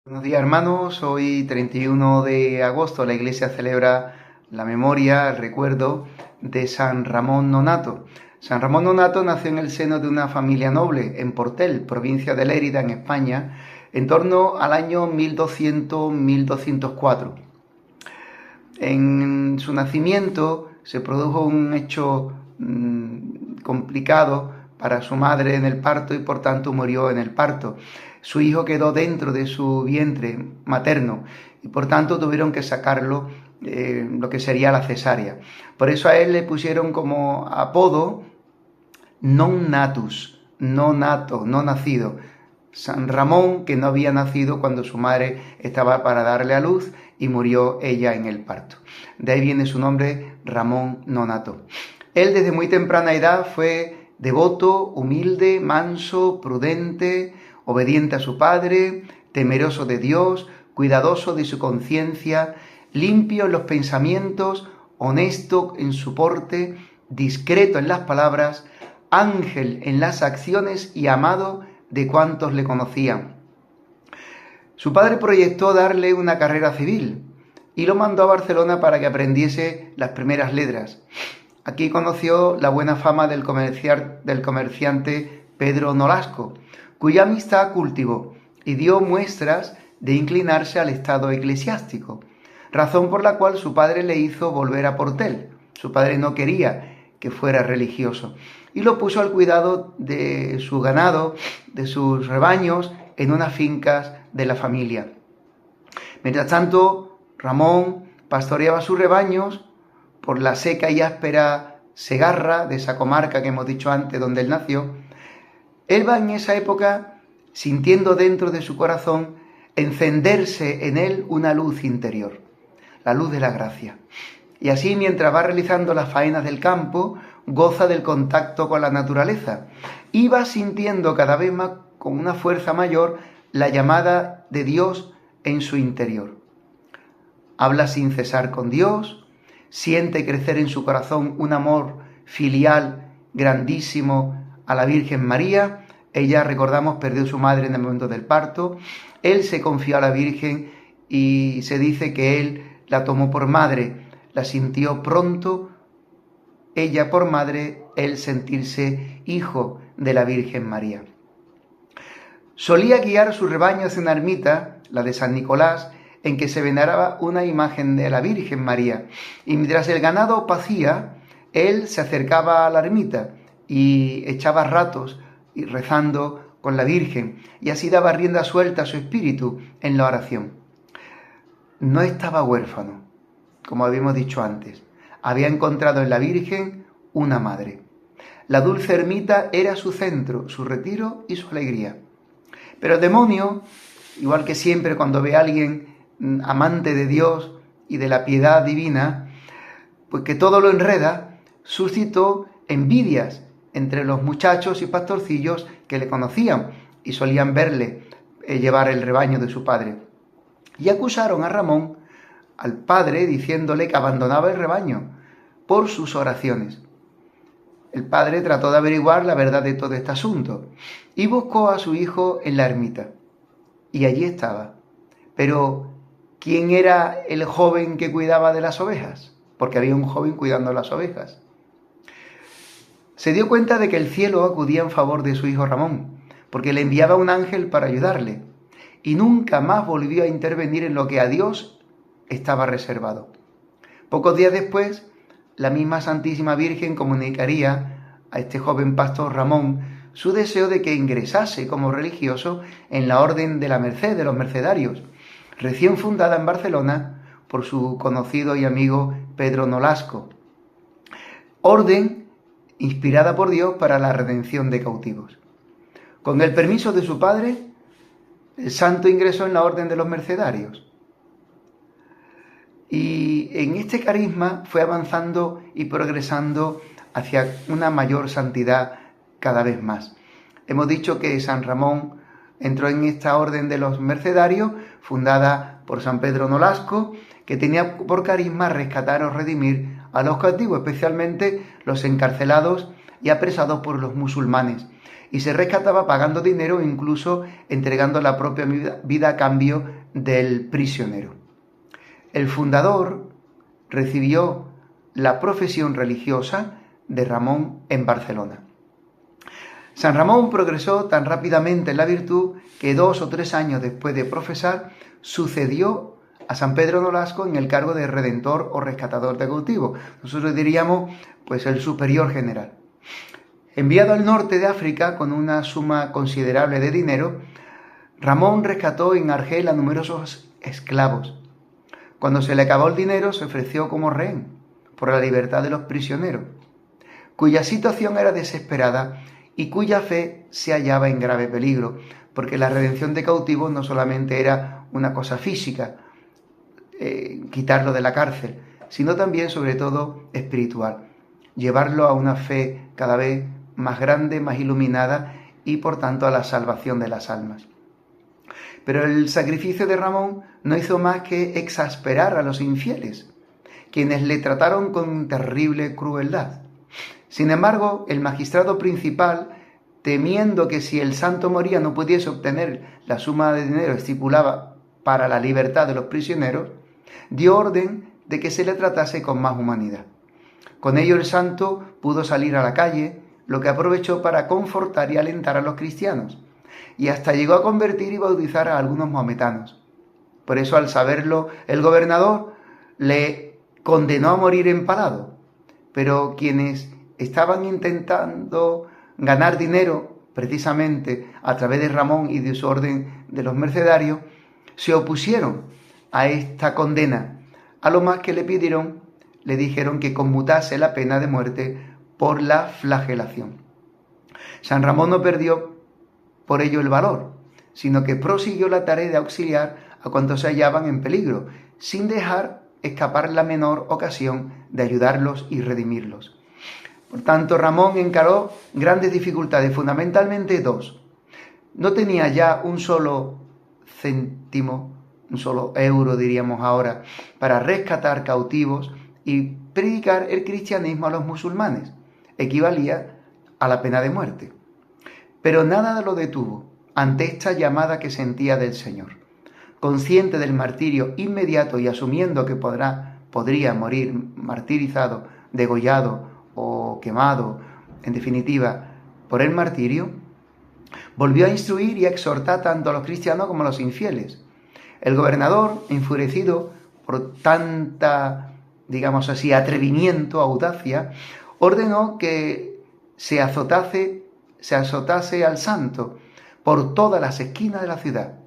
Buenos días, hermanos. Hoy 31 de agosto la iglesia celebra la memoria, el recuerdo de San Ramón Nonnato. San Ramón Nonnato nació en el seno de una familia noble en Portel, provincia de Lérida, en España, en torno al año 1200-1204. En su nacimiento se produjo un hecho complicado para su madre en el parto y por tanto murió en el parto. Su hijo quedó dentro de su vientre materno y por tanto tuvieron que sacarlo, lo que sería la cesárea. Por eso a él le pusieron como apodo non natus, no nato, no nacido. San Ramón, que no había nacido cuando su madre estaba para darle a luz y murió ella en el parto. De ahí viene su nombre, Ramón Nonnato. Él desde muy temprana edad fue devoto, humilde, manso, prudente, obediente a su padre, temeroso de Dios, cuidadoso de su conciencia, limpio en los pensamientos, honesto en su porte, discreto en las palabras, ángel en las acciones y amado de cuantos le conocían. Su padre proyectó darle una carrera civil y lo mandó a Barcelona para que aprendiese las primeras letras. Aquí conoció la buena fama del comerciante Pedro Nolasco, cuya amistad cultivó y dio muestras de inclinarse al estado eclesiástico, razón por la cual su padre le hizo volver a Portel. Su padre no quería que fuera religioso y lo puso al cuidado de su ganado, de sus rebaños, en unas fincas de la familia. Mientras tanto, Ramón pastoreaba sus rebaños por la seca y áspera Segarra de esa comarca que hemos dicho antes donde él nació. Él va en esa época sintiendo dentro de su corazón encenderse en él una luz interior, la luz de la gracia. Y así, mientras va realizando las faenas del campo, goza del contacto con la naturaleza y va sintiendo cada vez más, con una fuerza mayor, la llamada de Dios en su interior. Habla sin cesar con Dios, siente crecer en su corazón un amor filial grandísimo a la Virgen María. Ella, recordamos, perdió a su madre en el momento del parto. Él se confió a la Virgen y se dice que él la tomó por madre, la sintió pronto, ella por madre, él sentirse hijo de la Virgen María. Solía guiar sus rebaños en una ermita, la de San Nicolás, en que se veneraba una imagen de la Virgen María, y mientras el ganado pacía, él se acercaba a la ermita y echaba ratos y rezando con la Virgen, y así daba rienda suelta a su espíritu en la oración. No estaba huérfano, como habíamos dicho antes. Había encontrado en la Virgen una madre. La dulce ermita era su centro, su retiro y su alegría. Pero el demonio, igual que siempre cuando ve a alguien amante de Dios y de la piedad divina, pues que todo lo enreda, suscitó envidias entre los muchachos y pastorcillos que le conocían y solían verle llevar el rebaño de su padre. Y acusaron a Ramón, al padre, diciéndole que abandonaba el rebaño por sus oraciones. El padre trató de averiguar la verdad de todo este asunto y buscó a su hijo en la ermita. Y allí estaba. Pero, ¿quién era el joven que cuidaba de las ovejas? Porque había un joven cuidando las ovejas. Se dio cuenta de que el cielo acudía en favor de su hijo Ramón, porque le enviaba un ángel para ayudarle, y nunca más volvió a intervenir en lo que a Dios estaba reservado. Pocos días después, la misma Santísima Virgen comunicaría a este joven pastor Ramón su deseo de que ingresase como religioso en la Orden de la Merced, de los Mercedarios, recién fundada en Barcelona por su conocido y amigo Pedro Nolasco. Orden inspirada por Dios para la redención de cautivos. Con el permiso de su padre, el santo ingresó en la Orden de los Mercedarios. Y en este carisma fue avanzando y progresando hacia una mayor santidad cada vez más. Hemos dicho que San Ramón entró en esta orden de los mercedarios, fundada por San Pedro Nolasco, que tenía por carisma rescatar o redimir a los cautivos, especialmente los encarcelados y apresado por los musulmanes, y se rescataba pagando dinero e incluso entregando la propia vida a cambio del prisionero. El fundador recibió la profesión religiosa de Ramón en Barcelona. San Ramón progresó tan rápidamente en la virtud que 2 o 3 años después de profesar, sucedió a San Pedro Nolasco en el cargo de redentor o rescatador de cautivos. Nosotros diríamos, pues, el superior general. Enviado al norte de África con una suma considerable de dinero, Ramón rescató en Argel a numerosos esclavos. Cuando se le acabó el dinero, se ofreció como rehén por la libertad de los prisioneros, cuya situación era desesperada y cuya fe se hallaba en grave peligro, porque la redención de cautivos no solamente era una cosa física, quitarlo de la cárcel, sino también, sobre todo, espiritual, llevarlo a una fe cada vez más grande, más iluminada y, por tanto, a la salvación de las almas. Pero el sacrificio de Ramón no hizo más que exasperar a los infieles, quienes le trataron con terrible crueldad. Sin embargo, el magistrado principal, temiendo que si el santo moría no pudiese obtener la suma de dinero estipulada para la libertad de los prisioneros, dio orden de que se le tratase con más humanidad. Con ello el santo pudo salir a la calle, lo que aprovechó para confortar y alentar a los cristianos, y hasta llegó a convertir y bautizar a algunos maometanos. Por eso, al saberlo, el gobernador le condenó a morir empalado, pero quienes estaban intentando ganar dinero precisamente a través de Ramón y de su orden de los mercedarios, se opusieron a esta condena, a lo más que le dijeron que conmutase la pena de muerte por la flagelación. San Ramón no perdió por ello el valor, sino que prosiguió la tarea de auxiliar a cuantos se hallaban en peligro, sin dejar escapar la menor ocasión de ayudarlos y redimirlos. Por tanto, Ramón encaró grandes dificultades, fundamentalmente 2. No tenía ya un solo céntimo, un solo euro, diríamos ahora, para rescatar cautivos y predicar el cristianismo a los musulmanes. Equivalía a la pena de muerte. Pero nada lo detuvo ante esta llamada que sentía del Señor. Consciente del martirio inmediato y asumiendo que podría morir martirizado, degollado o quemado, en definitiva, por el martirio, volvió a instruir y a exhortar tanto a los cristianos como a los infieles. El gobernador, enfurecido por tanta, digamos así, atrevimiento, audacia, ordenó que se azotase al santo por todas las esquinas de la ciudad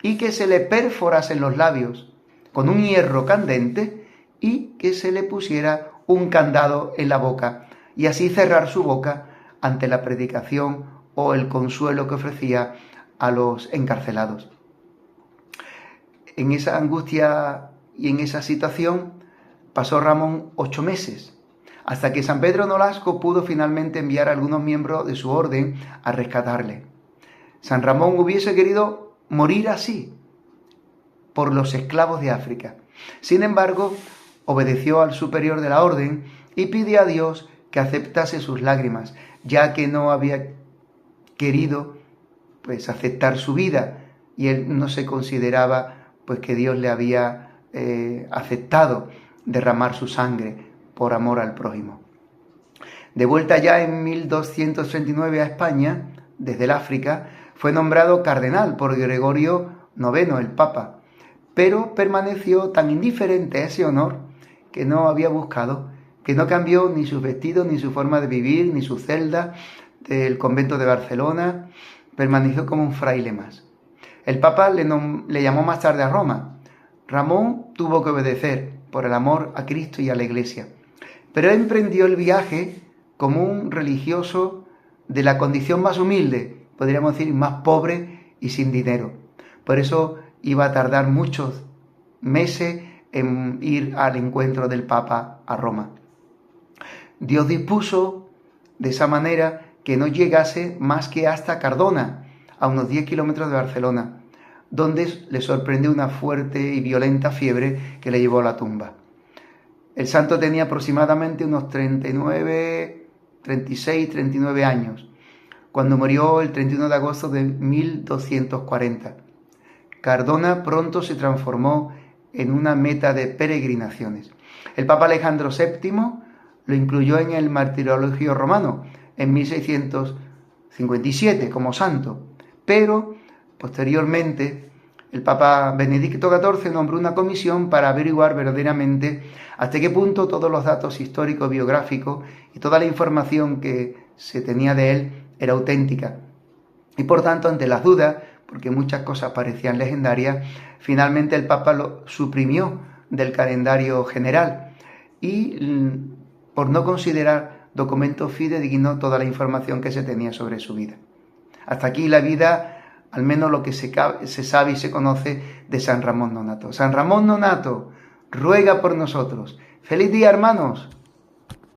y que se le perforasen los labios con un hierro candente y que se le pusiera un candado en la boca y así cerrar su boca ante la predicación o el consuelo que ofrecía a los encarcelados. En esa angustia y en esa situación pasó Ramón 8 meses, hasta que San Pedro Nolasco pudo finalmente enviar a algunos miembros de su orden a rescatarle. San Ramón hubiese querido morir así, por los esclavos de África. Sin embargo, obedeció al superior de la orden y pidió a Dios que aceptase sus lágrimas, ya que no había querido aceptar su vida y él no se consideraba que Dios le había aceptado derramar su sangre por amor al prójimo. De vuelta ya en 1239 a España, desde el África, fue nombrado cardenal por Gregorio IX, el Papa, pero permaneció tan indiferente a ese honor que no había buscado, que no cambió ni sus vestidos, ni su forma de vivir, ni su celda del convento de Barcelona, permaneció como un fraile más. El Papa le llamó más tarde a Roma. Ramón tuvo que obedecer por el amor a Cristo y a la Iglesia, pero emprendió el viaje como un religioso de la condición más humilde, podríamos decir más pobre y sin dinero. Por eso iba a tardar muchos meses en ir al encuentro del Papa a Roma. Dios dispuso de esa manera que no llegase más que hasta Cardona, a unos 10 kilómetros de Barcelona, donde le sorprendió una fuerte y violenta fiebre que le llevó a la tumba. El santo tenía aproximadamente unos 39, 36, 39 años, cuando murió el 31 de agosto de 1240. Cardona pronto se transformó en una meta de peregrinaciones. El Papa Alejandro VII lo incluyó en el martirologio romano en 1657 como santo, pero posteriormente el Papa Benedicto XIV nombró una comisión para averiguar verdaderamente hasta qué punto todos los datos históricos, biográficos y toda la información que se tenía de él era auténtica. Y por tanto, ante las dudas, porque muchas cosas parecían legendarias, finalmente el Papa lo suprimió del calendario general y por no considerar documento fidedigno toda la información que se tenía sobre su vida. Hasta aquí la vida, al menos lo que se sabe y se conoce de San Ramón Nonnato. San Ramón Nonnato, ruega por nosotros. ¡Feliz día, hermanos!